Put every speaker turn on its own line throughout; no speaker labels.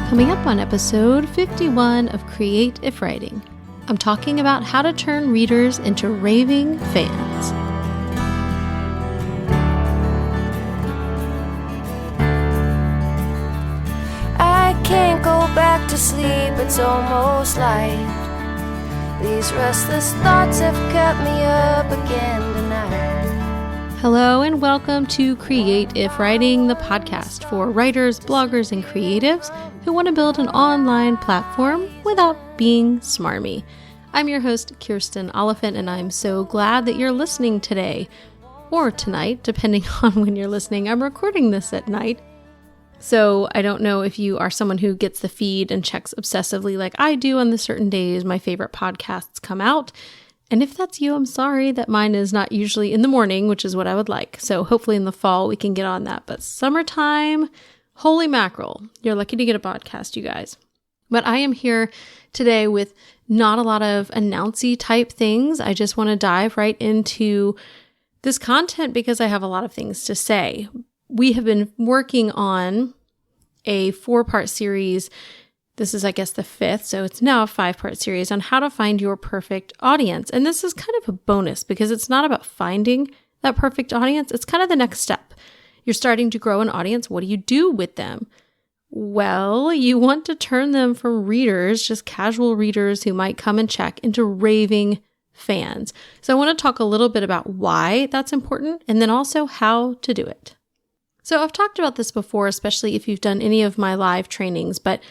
Coming up on episode 51 of Create If Writing, I'm talking about how to turn readers into raving fans.
I can't go back to sleep, it's almost light. These restless thoughts have kept me up again tonight.
Hello and welcome to Create If Writing, the podcast for writers, bloggers, and creatives who want to build an online platform without being smarmy. I'm your host, Kirsten Oliphant, and I'm so glad that you're listening today, or tonight, depending on when you're listening. I'm recording this at night, so I don't know if you are someone who gets the feed and checks obsessively like I do on the certain days my favorite podcasts come out. And if that's you, I'm sorry that mine is not usually in the morning, which is what I would like. So hopefully in the fall we can get on that. But summertime, holy mackerel, you're lucky to get a podcast, you guys. But I am here today with not a lot of announcy type things. I just want to dive right into this content because I have a lot of things to say. We have been working on a 4-part series. This is, I guess, the 5th, so it's now a 5-part series on how to find your perfect audience. And this is kind of a bonus because it's not about finding that perfect audience. It's kind of the next step. You're starting to grow an audience. What do you do with them? Well, you want to turn them from readers, just casual readers who might come and check, into raving fans. So I want to talk a little bit about why that's important and then also how to do it. So I've talked about this before, especially if you've done any of my live trainings, but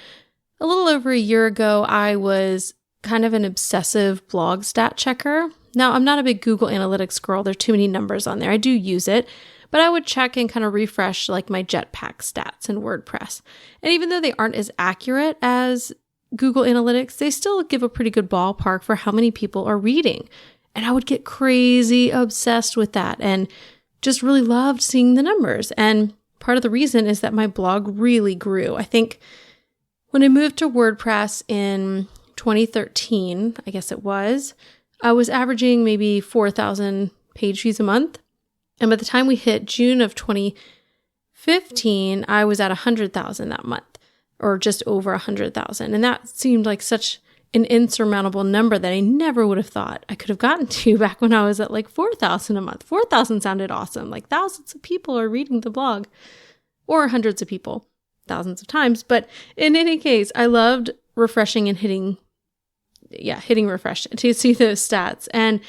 a little over a year ago, I was kind of an obsessive blog stat checker. Now, I'm not a big Google Analytics girl. There are too many numbers on there. I do use it, but I would check and kind of refresh like my Jetpack stats in WordPress. And even though they aren't as accurate as Google Analytics, they still give a pretty good ballpark for how many people are reading. And I would get crazy obsessed with that and just really loved seeing the numbers. And part of the reason is that my blog really grew. I think when I moved to WordPress in 2013, I guess it was, I was averaging maybe 4,000 page views a month. And by the time we hit June of 2015, I was at 100,000 that month, or just over 100,000. And that seemed like such an insurmountable number that I never would have thought I could have gotten to back when I was at like 4,000 a month. 4,000 sounded awesome. Like thousands of people are reading the blog, or hundreds of people. Thousands of times. But in any case, I loved refreshing and hitting refresh to see those stats. And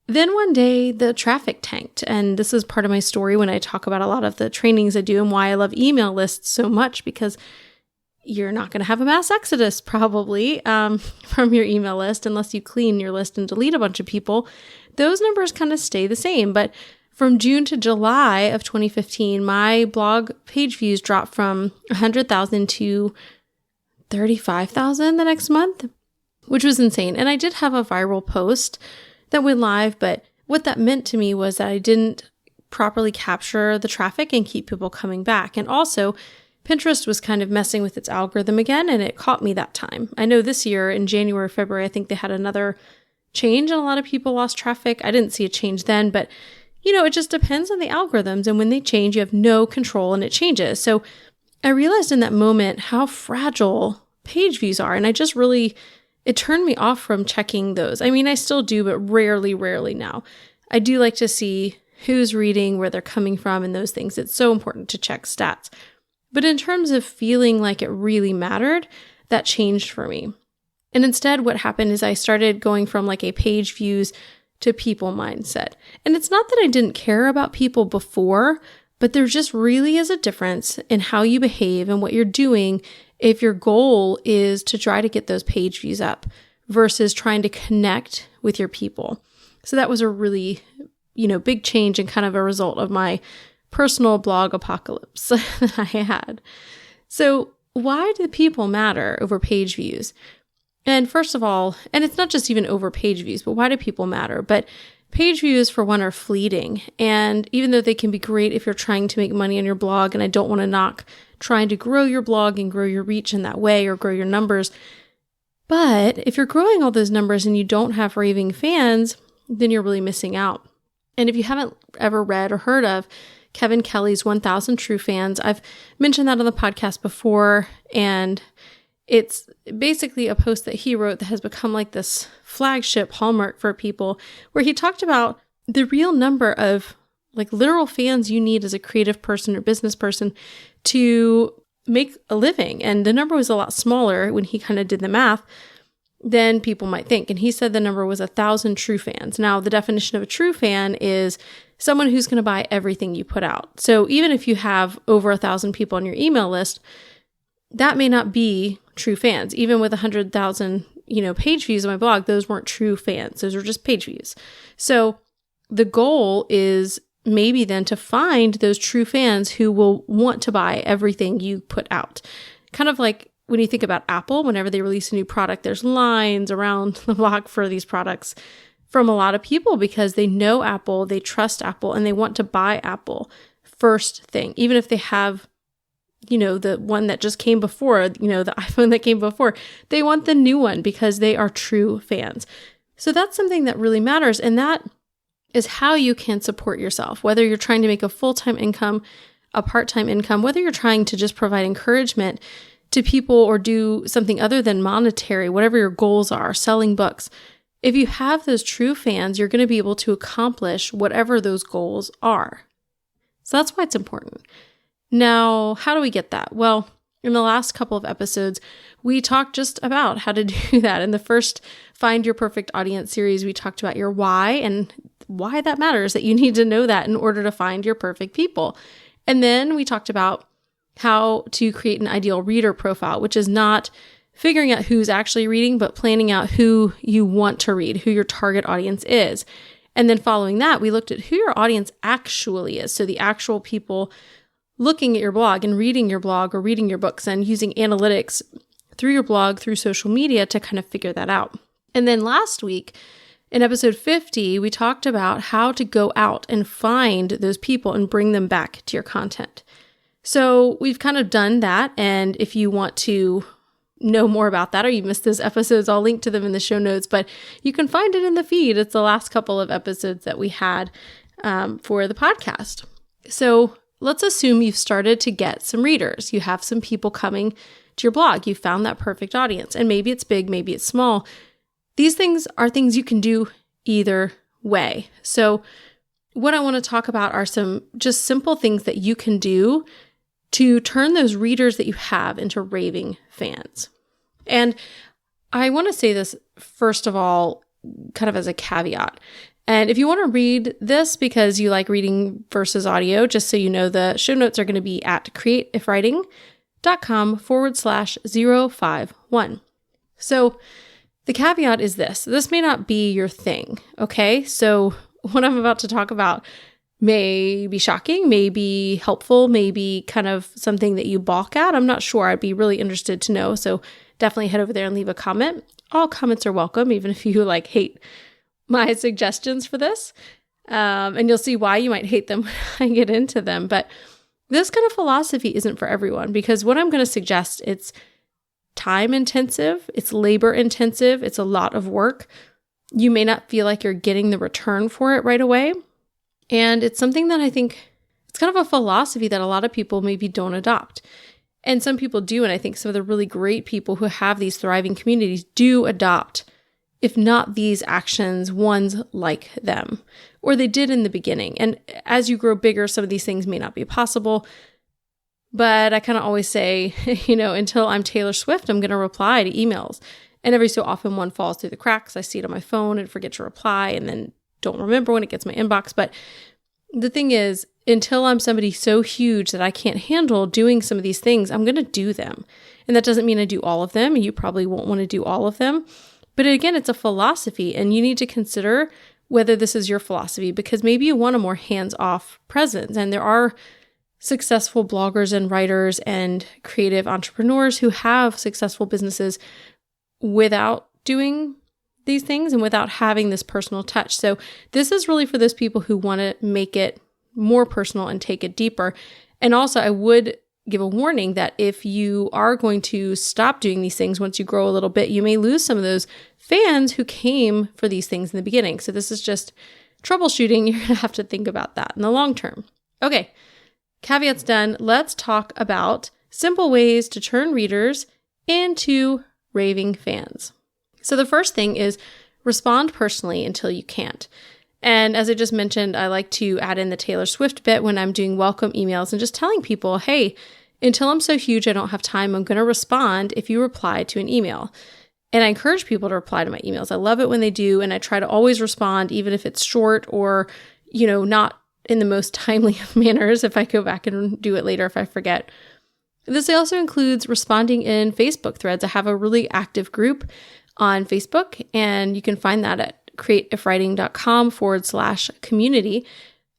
then one day the traffic tanked. And this is part of my story when I talk about a lot of the trainings I do and why I love email lists so much, because you're not going to have a mass exodus probably from your email list unless you clean your list and delete a bunch of people. Those numbers kind of stay the same. But from June to July of 2015, my blog page views dropped from 100,000 to 35,000 the next month, which was insane. And I did have a viral post that went live, but what that meant to me was that I didn't properly capture the traffic and keep people coming back. And also, Pinterest was kind of messing with its algorithm again, and it caught me that time. I know this year in January, February, I think they had another change and a lot of people lost traffic. I didn't see a change then, but it just depends on the algorithms, and when they change, you have no control and it changes. So I realized in that moment how fragile page views are, and it turned me off from checking those. I mean, I still do, but rarely now. I do like to see who's reading, where they're coming from, and those things. It's so important to check stats. But in terms of feeling like it really mattered, that changed for me. And instead, what happened is I started going from like a page views to people mindset. And it's not that I didn't care about people before, but there just really is a difference in how you behave and what you're doing if your goal is to try to get those page views up versus trying to connect with your people. So that was a really, big change and kind of a result of my personal blog apocalypse that I had. So why do people matter over page views? And first of all, and it's not just even over page views, but why do people matter? But page views, for one, are fleeting. And even though they can be great if you're trying to make money on your blog, and I don't want to knock trying to grow your blog and grow your reach in that way or grow your numbers, but if you're growing all those numbers and you don't have raving fans, then you're really missing out. And if you haven't ever read or heard of Kevin Kelly's 1000 True Fans. I've mentioned that on the podcast before, and it's basically a post that he wrote that has become like this flagship hallmark for people, where he talked about the real number of like literal fans you need as a creative person or business person to make a living. And the number was a lot smaller when he kind of did the math than people might think. And he said the number was 1,000 true fans. Now, the definition of a true fan is someone who's going to buy everything you put out. So even if you have over 1,000 people on your email list, that may not be true fans. Even with 100,000, page views on my blog, those weren't true fans. Those were just page views. So the goal is maybe then to find those true fans who will want to buy everything you put out. Kind of like when you think about Apple, whenever they release a new product, there's lines around the block for these products from a lot of people because they know Apple, they trust Apple, and they want to buy Apple first thing. Even if they have, the one that just came before, the iPhone that came before, they want the new one because they are true fans. So that's something that really matters. And that is how you can support yourself, whether you're trying to make a full-time income, a part-time income, whether you're trying to just provide encouragement to people or do something other than monetary, whatever your goals are, selling books. If you have those true fans, you're going to be able to accomplish whatever those goals are. So that's why it's important. Now, how do we get that? Well, in the last couple of episodes, we talked just about how to do that. In the first Find Your Perfect Audience series, we talked about your why and why that matters, that you need to know that in order to find your perfect people. And then we talked about how to create an ideal reader profile, which is not figuring out who's actually reading, but planning out who you want to read, who your target audience is. And then following that, we looked at who your audience actually is. So the actual people looking at your blog and reading your blog or reading your books and using analytics through your blog, through social media to kind of figure that out. And then last week, in episode 50, we talked about how to go out and find those people and bring them back to your content. So we've kind of done that. And if you want to know more about that or you missed those episodes, I'll link to them in the show notes, but you can find it in the feed. It's the last couple of episodes that we had for the podcast. So let's assume you've started to get some readers. You have some people coming to your blog. You found that perfect audience, and maybe it's big, maybe it's small. These things are things you can do either way. So what I want to talk about are some just simple things that you can do to turn those readers that you have into raving fans. And I want to say this, first of all, kind of as a caveat. And if you want to read this because you like reading versus audio, just so you know, the show notes are going to be at createifwriting.com/051. So the caveat is this may not be your thing, okay? So what I'm about to talk about may be shocking, may be helpful, may be kind of something that you balk at. I'm not sure. I'd be really interested to know. So definitely head over there and leave a comment. All comments are welcome, even if you hate my suggestions for this. And you'll see why you might hate them when I get into them. But this kind of philosophy isn't for everyone, because what I'm going to suggest, it's time intensive, it's labor intensive, it's a lot of work. You may not feel like you're getting the return for it right away. And it's something that I think it's kind of a philosophy that a lot of people maybe don't adopt. And some people do. And I think some of the really great people who have these thriving communities do adopt, if not these actions, ones like them, or they did in the beginning. And as you grow bigger, some of these things may not be possible. But I kind of always say, until I'm Taylor Swift, I'm going to reply to emails. And every so often one falls through the cracks. I see it on my phone and forget to reply and then don't remember when it gets my inbox. But the thing is, until I'm somebody so huge that I can't handle doing some of these things, I'm going to do them. And that doesn't mean I do all of them. And you probably won't want to do all of them. But again, it's a philosophy, and you need to consider whether this is your philosophy, because maybe you want a more hands-off presence. And there are successful bloggers and writers and creative entrepreneurs who have successful businesses without doing these things and without having this personal touch. So this is really for those people who want to make it more personal and take it deeper. And also, I would give a warning that if you are going to stop doing these things once you grow a little bit, you may lose some of those fans who came for these things in the beginning. So this is just troubleshooting. You're going to have to think about that in the long term. Okay, caveats done, let's talk about simple ways to turn readers into raving fans. So the first thing is respond personally until you can't. And as I just mentioned, I like to add in the Taylor Swift bit when I'm doing welcome emails and just telling people, hey, until I'm so huge I don't have time, I'm going to respond if you reply to an email. And I encourage people to reply to my emails. I love it when they do, and I try to always respond, even if it's short or, not in the most timely of manners, if I go back and do it later if I forget. This also includes responding in Facebook threads. I have a really active group on Facebook, and you can find that at createifwriting.com/community.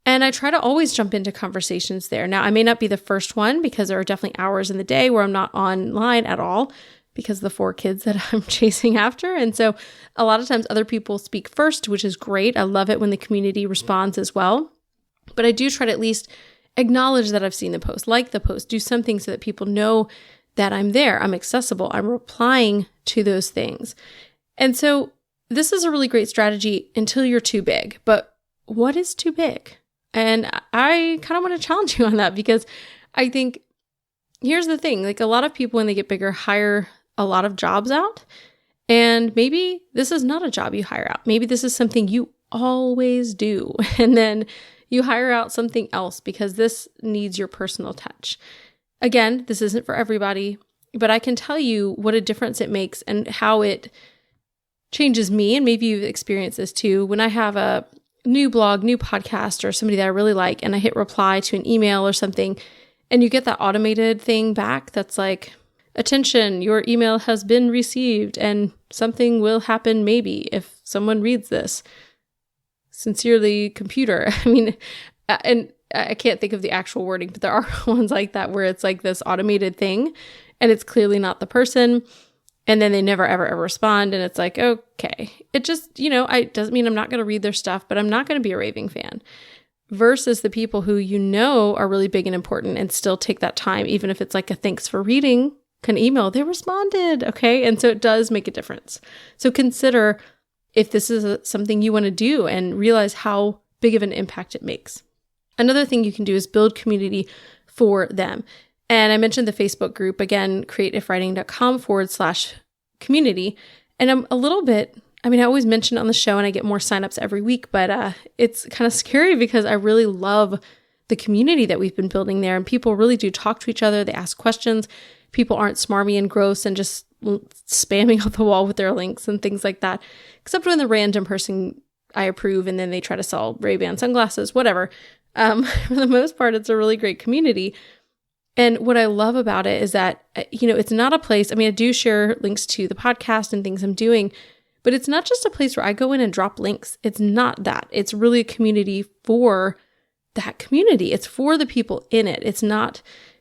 And I try to always jump into conversations there. Now, I may not be the first one because there are definitely hours in the day where I'm not online at all because of the 4 kids that I'm chasing after. And so a lot of times other people speak first, which is great. I love it when the community responds as well. But I do try to at least acknowledge that I've seen the post, like the post, do something so that people know that I'm there, I'm accessible, I'm replying to those things. And so this is a really great strategy until you're too big. But what is too big? And I kind of want to challenge you on that, because I think here's the thing, like a lot of people when they get bigger hire a lot of jobs out, and maybe this is not a job you hire out. Maybe this is something you always do, and then you hire out something else because this needs your personal touch. Again, this isn't for everybody, but I can tell you what a difference it makes and how it changes me. And maybe you've experienced this too. When I have a new blog, new podcast, or somebody that I really like, and I hit reply to an email or something, and you get that automated thing back that's like, attention, your email has been received and something will happen maybe if someone reads this. Sincerely, computer. I mean, and I can't think of the actual wording, but there are ones like that where it's like this automated thing and it's clearly not the person. And then they never, ever respond. And it's like, okay, it just, it doesn't mean I'm not going to read their stuff, but I'm not going to be a raving fan. Versus the people who are really big and important and still take that time, even if it's like a thanks for reading kind of email, they responded. Okay. And so it does make a difference. So consider if this is something you want to do and realize how big of an impact it makes. Another thing you can do is build community for them. And I mentioned the Facebook group, again, createifwriting.com/community. And I'm a little bit, I always mention it on the show and I get more signups every week, but it's kind of scary because I really love the community that we've been building there. And people really do talk to each other. They ask questions. People aren't smarmy and gross and just spamming out the wall with their links and things like that, except when the random person I approve and then they try to sell Ray-Ban sunglasses, whatever. For the most part, it's a really great community. And what I love about it is that, it's not a place, I do share links to the podcast and things I'm doing, but it's not just a place where I go in and drop links. It's not that. It's really a community for that community. It's for the people in it.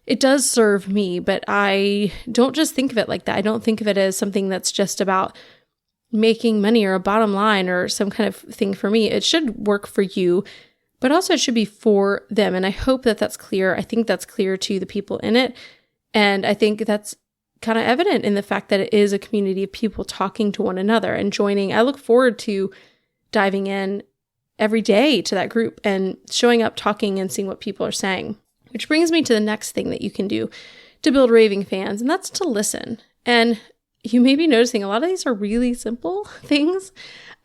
It does serve me, but I don't just think of it like that. I don't think of it as something that's just about making money or a bottom line or some kind of thing for me. It should work for you, but also it should be for them. And I hope that that's clear. I think that's clear to the people in it. And I think that's kind of evident in the fact that it is a community of people talking to one another and joining. I look forward to diving in every day to that group and showing up, talking, and seeing what people are saying. Which brings me to the next thing that you can do to build raving fans, and that's to listen. And you may be noticing a lot of these are really simple things.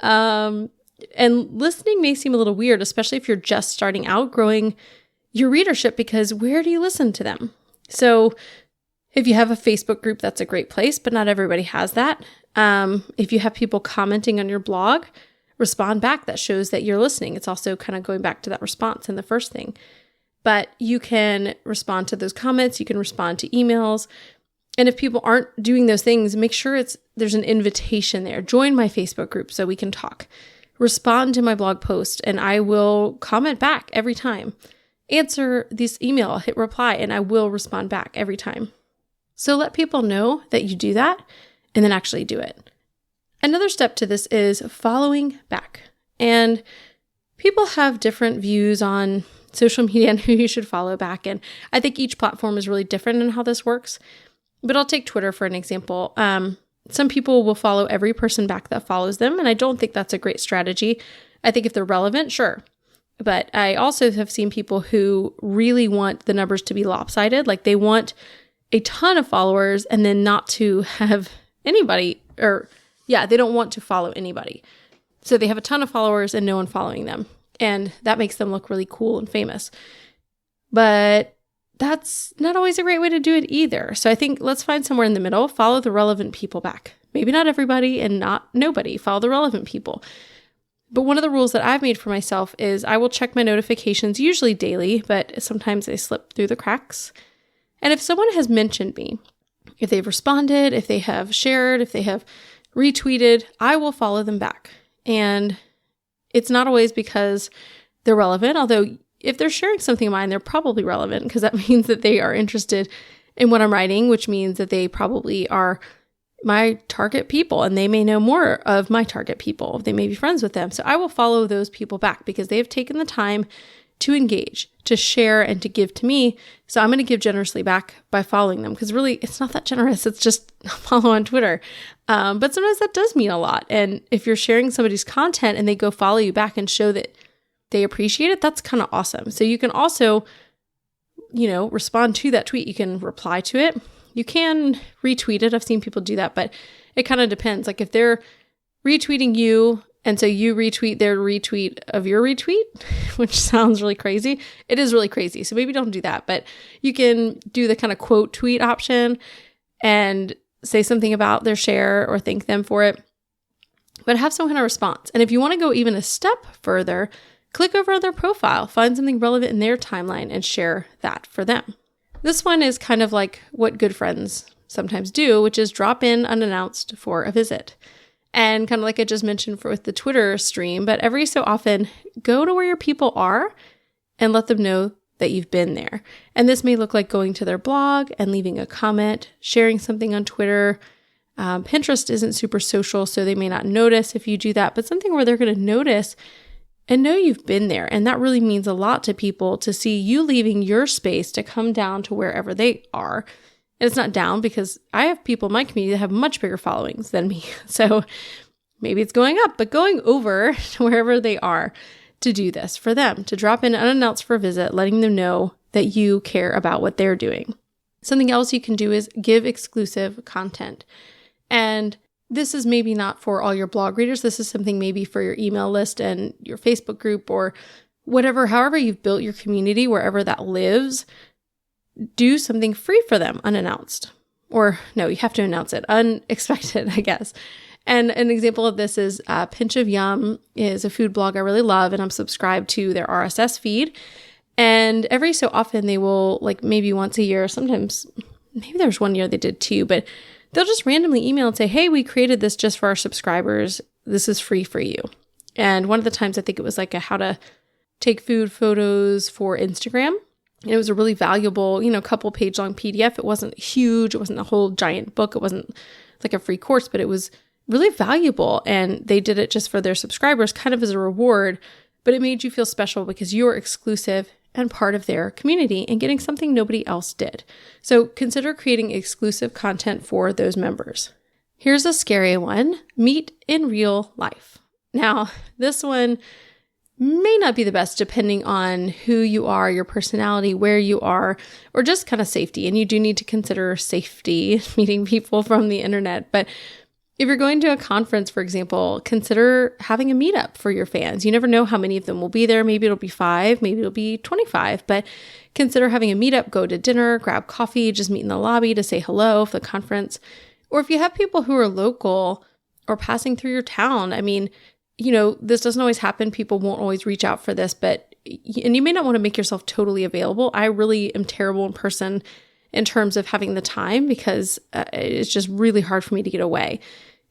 And listening may seem a little weird, especially if you're just starting out growing your readership, because where do you listen to them? So if you have a Facebook group, that's a great place, but not everybody has that. If you have people commenting on your blog, respond back. That shows that you're listening. It's also kind of going back to that response in the first thing. But you can respond to those comments. You can respond to emails. And if people aren't doing those things, make sure there's an invitation there. Join my Facebook group so we can talk. Respond to my blog post and I will comment back every time. Answer this email, hit reply, and I will respond back every time. So let people know that you do that and then actually do it. Another step to this is following back. And people have different views on social media and who you should follow back. And I think each platform is really different in how this works. But I'll take Twitter for an example. Some people will follow every person back that follows them. And I don't think that's a great strategy. I think if they're relevant, sure. But I also have seen people who really want the numbers to be lopsided. Like they want a ton of followers and then not to have anybody, they don't want to follow anybody. So they have a ton of followers and no one following them. And that makes them look really cool and famous. But that's not always a great way to do it either. So I think let's find somewhere in the middle, follow the relevant people back. Maybe not everybody and not nobody, follow the relevant people. But one of the rules that I've made for myself is I will check my notifications usually daily, but sometimes they slip through the cracks. And if someone has mentioned me, if they've responded, if they have shared, if they have retweeted, I will follow them back. And it's not always because they're relevant, although if they're sharing something of mine, they're probably relevant because that means that they are interested in what I'm writing, which means that they probably are my target people and they may know more of my target people. They may be friends with them. So I will follow those people back because they have taken the time to engage, to share, and to give to me. So I'm going to give generously back by following them because really it's not that generous. It's just follow on Twitter. But sometimes that does mean a lot. And if you're sharing somebody's content and they go follow you back and show that they appreciate it, that's kind of awesome. So you can also, respond to that tweet. You can reply to it. You can retweet it. I've seen people do that, but it kind of depends. Like if they're retweeting you and so you retweet their retweet of your retweet, which sounds really crazy. It is really crazy. So maybe don't do that, but you can do the kind of quote tweet option and say something about their share or thank them for it, but have some kind of response. And if you want to go even a step further, click over on their profile, find something relevant in their timeline and share that for them. This one is kind of like what good friends sometimes do, which is drop in unannounced for a visit. And kind of like I just mentioned with the Twitter stream, but every so often go to where your people are and let them know that you've been there. And this may look like going to their blog and leaving a comment, sharing something on Twitter. Pinterest isn't super social, so they may not notice if you do that, but something where they're going to notice and know you've been there. And that really means a lot to people to see you leaving your space to come down to wherever they are. And it's not down because I have people in my community that have much bigger followings than me. So maybe it's going up, but going over to wherever they are to do this for them, to drop in unannounced for a visit, letting them know that you care about what they're doing. Something else you can do is give exclusive content. And this is maybe not for all your blog readers. This is something maybe for your email list and your Facebook group or whatever, however you've built your community, wherever that lives, do something free for them, unannounced. Or no, you have to announce it, unexpected, I guess. And an example of this is Pinch of Yum is a food blog I really love, and I'm subscribed to their RSS feed. And every so often they will, like maybe once a year, sometimes, maybe there's one year they did two, but they'll just randomly email and say, hey, we created this just for our subscribers. This is free for you. And one of the times I think it was like a how to take food photos for Instagram. And it was a really valuable, couple page long PDF. It wasn't huge. It wasn't a whole giant book. It wasn't like a free course, but it was really valuable. And they did it just for their subscribers, kind of as a reward, but it made you feel special because you're exclusive and part of their community and getting something nobody else did. So consider creating exclusive content for those members. Here's a scary one: meet in real life. Now, this one may not be the best depending on who you are, your personality, where you are, or just kind of safety. And you do need to consider safety, meeting people from the internet. But if you're going to a conference, for example, consider having a meetup for your fans. You never know how many of them will be there. Maybe it'll be 5, maybe it'll be 25, but consider having a meetup, go to dinner, grab coffee, just meet in the lobby to say hello for the conference. Or if you have people who are local or passing through your town, this doesn't always happen. People won't always reach out for this, and you may not want to make yourself totally available. I really am terrible in person in terms of having the time because it's just really hard for me to get away,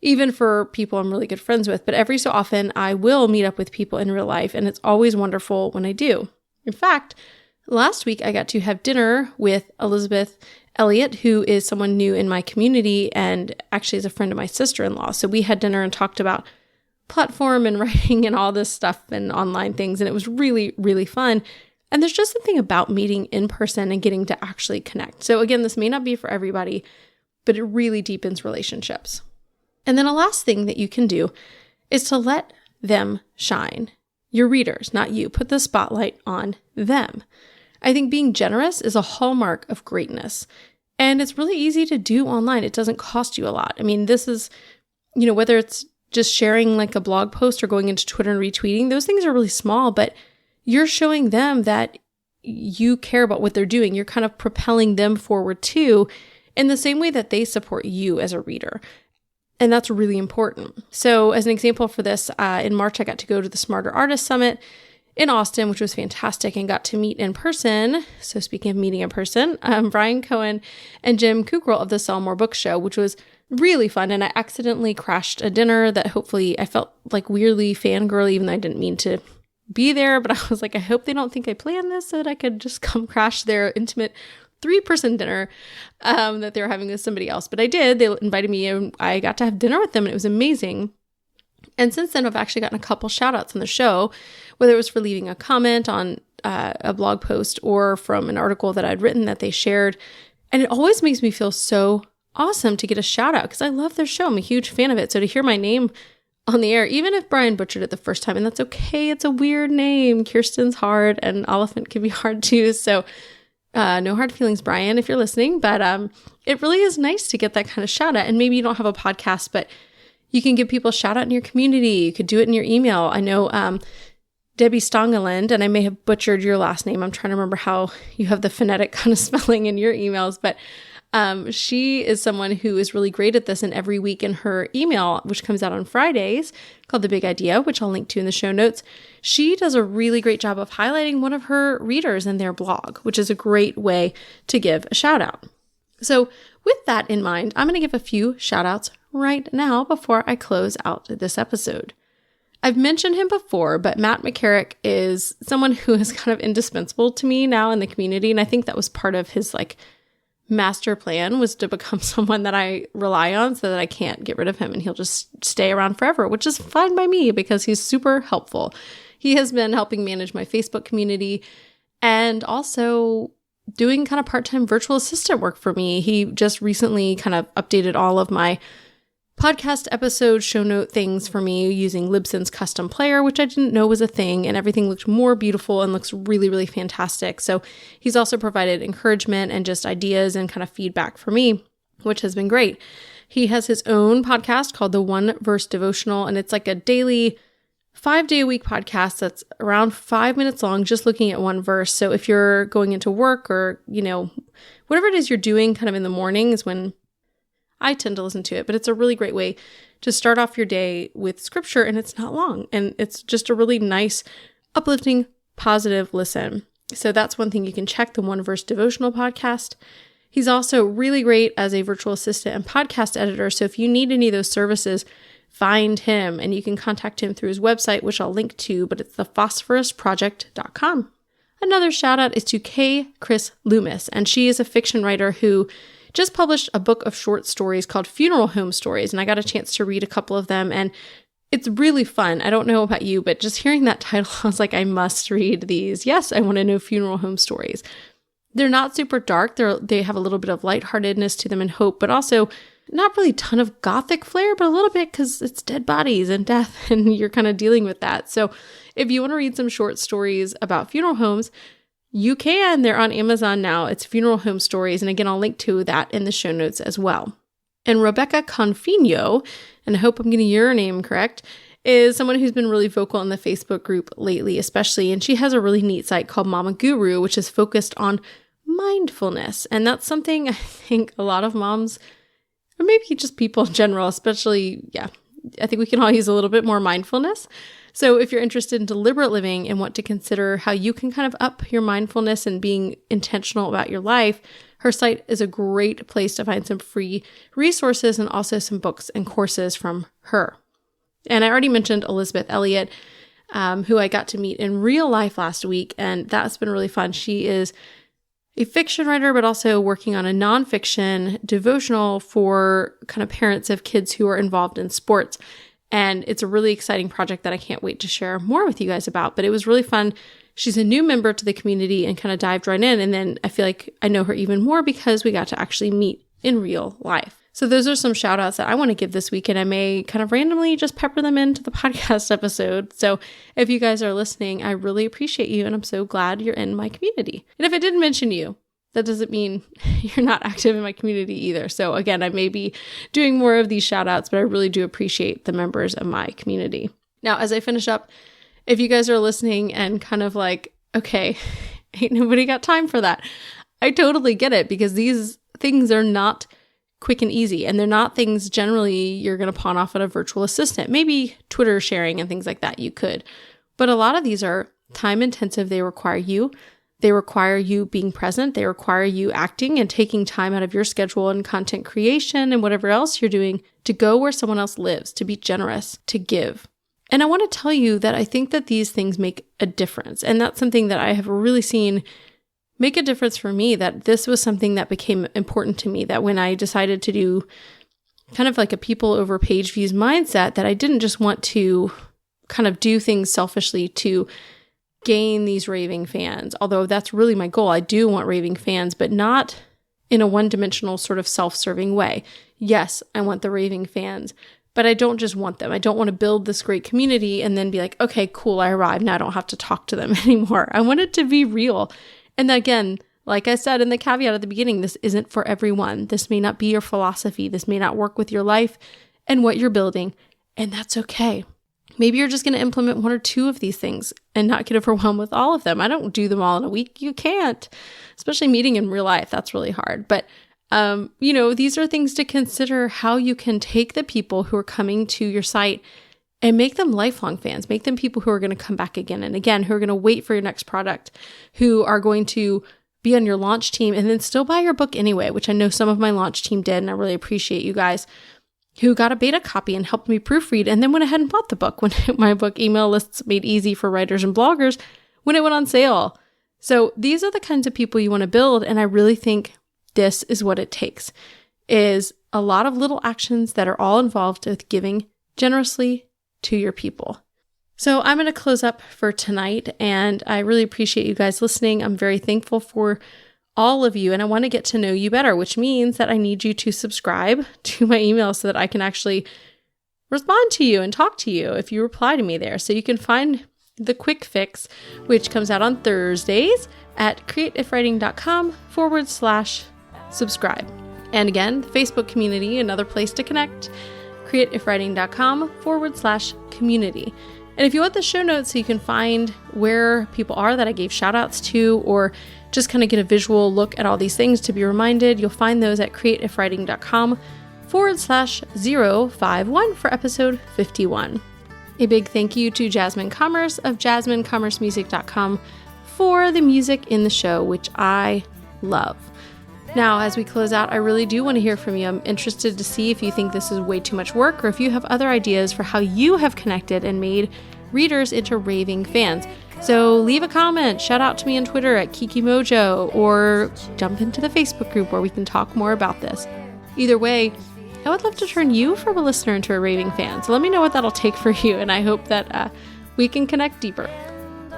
even for people I'm really good friends with. But every so often I will meet up with people in real life, and it's always wonderful when I do. In fact, last week I got to have dinner with Elizabeth Elliott, who is someone new in my community and actually is a friend of my sister-in-law. So we had dinner and talked about platform and writing and all this stuff and online things. And it was really, really fun. And there's just something about meeting in person and getting to actually connect. So again, this may not be for everybody, but it really deepens relationships. And then a last thing that you can do is to let them shine. your readers, not you. Put the spotlight on them. I think being generous is a hallmark of greatness. And it's really easy to do online. It doesn't cost you a lot. I mean, this is, whether it's just sharing like a blog post or going into Twitter and retweeting, those things are really small, but you're showing them that you care about what they're doing. You're kind of propelling them forward too, in the same way that they support you as a reader. And that's really important. So as an example for this, in March, I got to go to the Smarter Artist Summit in Austin, which was fantastic, and got to meet in person. So speaking of meeting in person, Brian Cohen and Jim Kukral of the Sell More Book Show, which was really fun. And I accidentally crashed a dinner that hopefully I felt like weirdly fangirl, even though I didn't mean to be there. But I was like, I hope they don't think I planned this so that I could just come crash their intimate 3-person dinner that they were having with somebody else. But I did. They invited me and I got to have dinner with them, and it was amazing. And since then, I've actually gotten a couple shout outs on the show, whether it was for leaving a comment on a blog post or from an article that I'd written that they shared. And it always makes me feel so awesome to get a shout out because I love their show. I'm a huge fan of it. So to hear my name on the air, even if Brian butchered it the first time, and that's okay. It's a weird name. Kirsten's hard and Oliphant can be hard too. So no hard feelings, Brian, if you're listening. But it really is nice to get that kind of shout out. And maybe you don't have a podcast, but you can give people a shout out in your community. You could do it in your email. I know Debbie Stongeland, and I may have butchered your last name. I'm trying to remember how you have the phonetic kind of spelling in your emails, but she is someone who is really great at this. And every week in her email, which comes out on Fridays, called The Big Idea, which I'll link to in the show notes, she does a really great job of highlighting one of her readers in their blog, which is a great way to give a shout out. So with that in mind, I'm going to give a few shout outs right now before I close out this episode. I've mentioned him before, but Matt McCarrick is someone who is kind of indispensable to me now in the community. And I think that was part of his master plan, was to become someone that I rely on so that I can't get rid of him and he'll just stay around forever, which is fine by me because he's super helpful. He has been helping manage my Facebook community and also doing kind of part-time virtual assistant work for me. He just recently kind of updated all of my podcast episode show note things for me using Libsyn's custom player, which I didn't know was a thing, and everything looked more beautiful and looks really, really fantastic. So he's also provided encouragement and just ideas and kind of feedback for me, which has been great. He has his own podcast called the One Verse Devotional, and it's like a daily 5-day-a-week podcast that's around 5 minutes long, just looking at one verse. So if you're going into work or, whatever it is you're doing kind of in the morning is when I tend to listen to it, but it's a really great way to start off your day with scripture, and it's not long, and it's just a really nice, uplifting, positive listen. So that's one thing you can check, the One Verse Devotional podcast. He's also really great as a virtual assistant and podcast editor. So if you need any of those services, find him, and you can contact him through his website, which I'll link to, but it's thephosphorusproject.com. Another shout out is to Chris Loomis, and she is a fiction writer who just published a book of short stories called Funeral Home Stories, and I got a chance to read a couple of them, and it's really fun. I don't know about you, but just hearing that title, I was like, I must read these. Yes, I want to know funeral home stories. They're not super dark. They have a little bit of lightheartedness to them and hope, but also not really a ton of gothic flair, but a little bit because it's dead bodies and death, and you're kind of dealing with that. So if you want to read some short stories about funeral homes, you can. They're on Amazon now. It's Funeral Home Stories. And again, I'll link to that in the show notes as well. And Rebecca Confino, and I hope I'm getting your name correct, is someone who's been really vocal in the Facebook group lately, especially. And she has a really neat site called Mama Guru, which is focused on mindfulness. And that's something I think a lot of moms, or maybe just people in general, especially, I think we can all use a little bit more mindfulness. So if you're interested in deliberate living and want to consider how you can kind of up your mindfulness and being intentional about your life, her site is a great place to find some free resources and also some books and courses from her. And I already mentioned Elizabeth Elliot, who I got to meet in real life last week, and that's been really fun. She is a fiction writer, but also working on a nonfiction devotional for kind of parents of kids who are involved in sports. And it's a really exciting project that I can't wait to share more with you guys about. But it was really fun. She's a new member to the community and kind of dived right in. And then I feel like I know her even more because we got to actually meet in real life. So those are some shout outs that I want to give this week, and I may kind of randomly just pepper them into the podcast episode. So if you guys are listening, I really appreciate you, and I'm so glad you're in my community. And if I didn't mention you, that doesn't mean you're not active in my community either. So again, I may be doing more of these shout outs, but I really do appreciate the members of my community. Now, as I finish up, if you guys are listening and kind of like, okay, ain't nobody got time for that, I totally get it, because these things are not quick and easy, and they're not things generally you're going to pawn off on a virtual assistant. Maybe Twitter sharing and things like that you could, but a lot of these are time intensive. They require you being present. They require you acting and taking time out of your schedule and content creation and whatever else you're doing to go where someone else lives, to be generous, to give. And I want to tell you that I think that these things make a difference, and that's something that I have really seen make a difference for me, that this was something that became important to me, that when I decided to do kind of like a people over page views mindset, that I didn't just want to kind of do things selfishly to gain these raving fans, although that's really my goal. I do want raving fans, but not in a one-dimensional sort of self-serving way. Yes, I want the raving fans, but I don't just want them. I don't want to build this great community and then be like, okay, cool, I arrived. Now I don't have to talk to them anymore. I want it to be real. And again, like I said in the caveat at the beginning, this isn't for everyone. This may not be your philosophy. This may not work with your life and what you're building, and that's okay. Maybe you're just going to implement one or two of these things and not get overwhelmed with all of them. I don't do them all in a week. You can't, especially meeting in real life. That's really hard. But, these are things to consider, how you can take the people who are coming to your site and make them lifelong fans, make them people who are going to come back again and again, who are going to wait for your next product, who are going to be on your launch team and then still buy your book anyway, which I know some of my launch team did. And I really appreciate you guys who got a beta copy and helped me proofread and then went ahead and bought the book when my book, Email Lists Made Easy for Writers and Bloggers, when it went on sale. So these are the kinds of people you want to build. And I really think this is what it takes, is a lot of little actions that are all involved with giving generously to your people. So I'm going to close up for tonight, and I really appreciate you guys listening. I'm very thankful for all of you, and I want to get to know you better, which means that I need you to subscribe to my email so that I can actually respond to you and talk to you if you reply to me there. So you can find the quick fix, which comes out on Thursdays at createifwriting.com/subscribe. And again, the Facebook community, another place to connect, createifwriting.com/community. And if you want the show notes so you can find where people are that I gave shout outs to, or just kind of get a visual look at all these things to be reminded, you'll find those at createifwriting.com/051 for episode 51. A big thank you to Jasmine Commerce of jasminecommercemusic.com for the music in the show, which I love. Now, as we close out, I really do want to hear from you. I'm interested to see if you think this is way too much work, or if you have other ideas for how you have connected and made readers into raving fans. So leave a comment, shout out to me on Twitter at KikiMojo, or jump into the Facebook group where we can talk more about this. Either way, I would love to turn you from a listener into a raving fan. So let me know what that'll take for you, and I hope that we can connect deeper.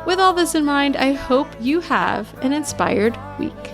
With all this in mind, I hope you have an inspired week.